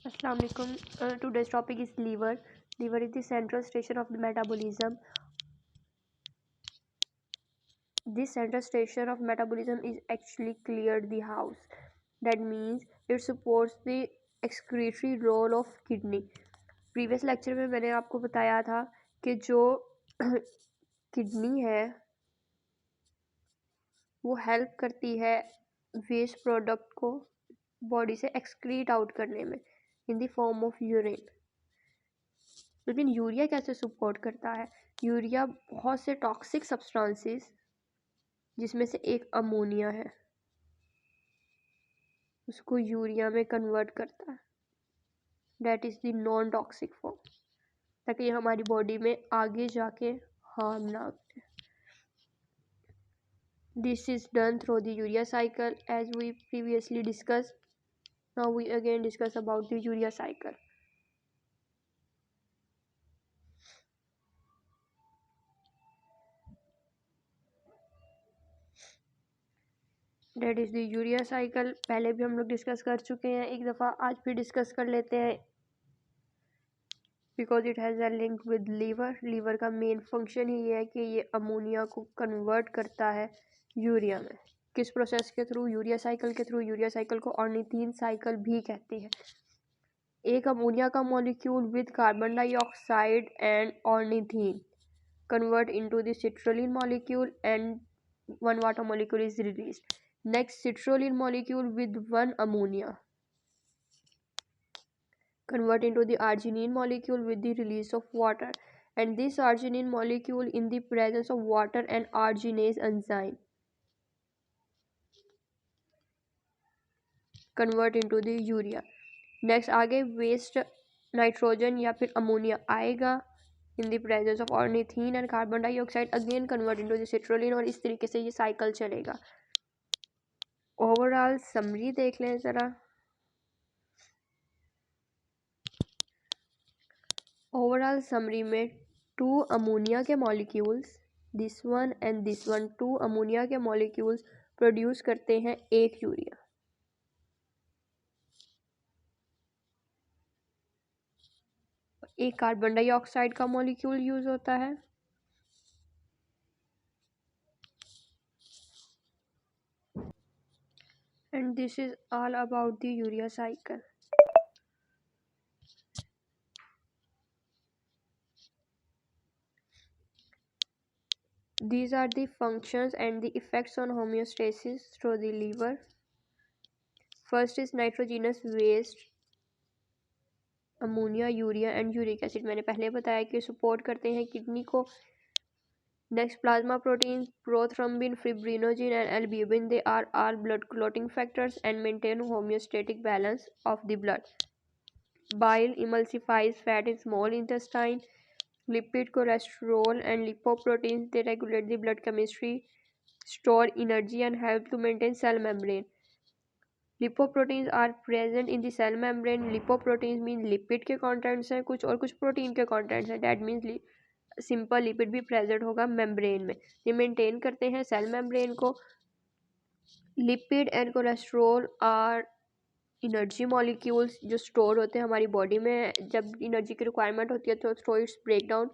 Assalamu alaikum. Today's topic is liver. Liver is the central station of the metabolism. This central station of metabolism is actually cleared the house. That means it supports the excretory role of kidney. Previous lecture में मैंने आपको बताया था कि जो kidney है वो help करती है वेस्ट प्रोडक्ट को बॉडी से एक्सक्रीट आउट करने में in the form of urine. लेकिन यूरिया कैसे सपोर्ट करता है? यूरिया बहुत से टॉक्सिक सब्सटेंसेस जिसमें से एक अमोनिया है उसको यूरिया में कन्वर्ट करता है। That is the non toxic form, ताकि ये हमारी बॉडी में आगे जाके हार्म ना करे। This is done through the urea cycle as we previously discuss. Now we again discuss about the urea cycle. That is the urea cycle. पहले भी हम लोग डिस्कस कर चुके हैं एक दफ़ा, आज भी डिस्कस कर लेते हैं because it has a link with liver. Liver का मेन फंक्शन ही ये है कि ये अमोनिया को कन्वर्ट करता है यूरिया में। किस प्रोसेस के थ्रू? यूरिया साइकिल के थ्रू। यूरिया साइकिल को ऑर्निथीन साइकिल भी कहते हैं। एक अमोनिया का molecule with carbon dioxide and ornithine convert into the citrulline molecule and one water molecule is released. Next, citrulline molecule with one ammonia convert into the arginine molecule with the release of water, and this arginine molecule in the presence of water and arginase enzyme convert into the urea. Next आगे waste nitrogen या फिर ammonia आएगा in the presence of ornithine and carbon dioxide again convert into the citrulline, और इस तरीके से ये cycle चलेगा। ओवरऑल समरी देख लें ज़रा। ओवरऑल समरी में टू अमोनिया के molecules, this one and this one, two ammonia के मॉलिक्यूल्स प्रोड्यूस करते हैं एक यूरिया। एक कार्बन डाइऑक्साइड का मॉलिक्यूल यूज होता है and this is all about the urea cycle. These are the functions and the effects on homeostasis through the liver. First is nitrogenous waste, ammonia, urea and uric acid. मैंने पहले बताया कि support करते हैं kidney को। Next plasma protein, prothrombin, fibrinogen and albumin, they are all blood clotting factors and maintain homeostatic balance of the blood. Bile emulsifies fat in small intestine. Lipid, cholesterol and lipoproteins, they regulate the blood chemistry, store energy and help to maintain cell membrane. Lipoproteins are present in the cell membrane. Lipoproteins mean lipid के contents हैं कुछ और कुछ protein के contents हैं। That means simple lipid भी present होगा membrane में। ये मेंटेन करते हैं सेल मेम्ब्रेन को। Lipid and cholesterol are energy molecules जो स्टोर होते हैं हमारी बॉडी में। जब एनर्जी की रिक्वायरमेंट होती है तो through its break down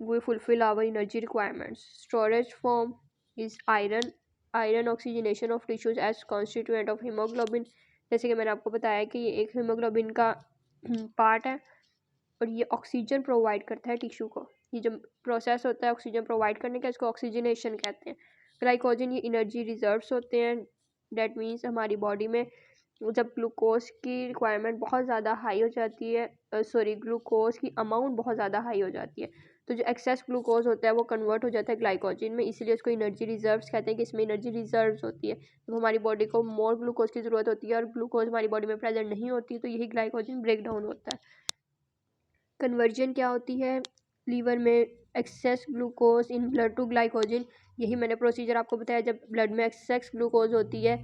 we fulfill our energy requirements. Storage form is iron oxygenation of tissues as constituent of hemoglobin। जैसे कि मैंने आपको बताया कि ये एक हीमोग्लोबिन का पार्ट है और ये ऑक्सीजन प्रोवाइड करता है टिश्यू को। ये जो प्रोसेस होता है ऑक्सीजन प्रोवाइड करने का, इसको ऑक्सीजनेशन कहते हैं। ग्लाइकोजन, ये एनर्जी रिजर्व्स होते हैं। डैट मीन्स हमारी बॉडी में जब ग्लूकोज की रिक्वायरमेंट बहुत ज़्यादा हाई हो जाती है, ग्लूकोज की अमाउंट बहुत ज़्यादा हाई हो जाती है, तो जो एक्सेस ग्लूकोज होता है वो कन्वर्ट हो जाता है ग्लाइकोजन में, इसलिए उसको एनर्जी रिजर्व्स कहते हैं कि इसमें एनर्जी रिजर्व्स होती है। जब हमारी बॉडी को मोर ग्लूकोज की ज़रूरत होती है और ग्लूकोज हमारी बॉडी में प्रेजेंट नहीं होती तो यही ग्लाइकोजन ब्रेक डाउन होता है। कन्वर्जन क्या होती है लीवर में? Excess glucose in blood to glycogen. यही मैंने प्रोसीजर आपको बताया। जब ब्लड में एक्सेस ग्लूकोज होती है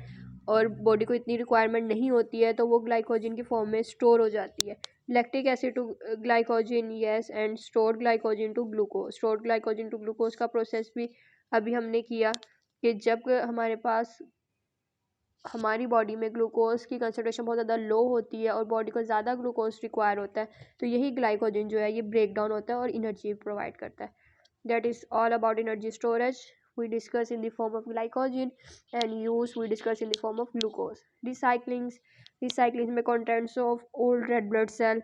और बॉडी को इतनी रिक्वायरमेंट नहीं होती है तो वो ग्लाइकोजन की फॉर्म में स्टोर हो जाती है। Lactic acid to glycogen, yes, and stored glycogen to glucose. Stored glycogen to glucose का प्रोसेस भी अभी हमने किया कि जब हमारे पास हमारी बॉडी में ग्लूकोज की कंसनट्रेशन बहुत ज़्यादा लो होती है और बॉडी को ज़्यादा ग्लूकोज रिक्वायर होता है, तो यही ग्लाइकोजन जो है ये ब्रेक डाउन होता है और एनर्जी प्रोवाइड करता है. That is all about energy storage. We discuss in the form of glycogen and use we discuss in the form of glucose. Recycling में contents of old red blood cell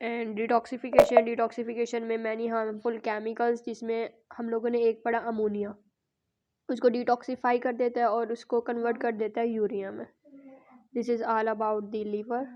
and detoxification में many harmful chemicals, जिसमें हम लोगों ने एक पढ़ा ammonia, उसको detoxify कर देता है और उसको कन्वर्ट कर देता है यूरिया में. This is all about the liver.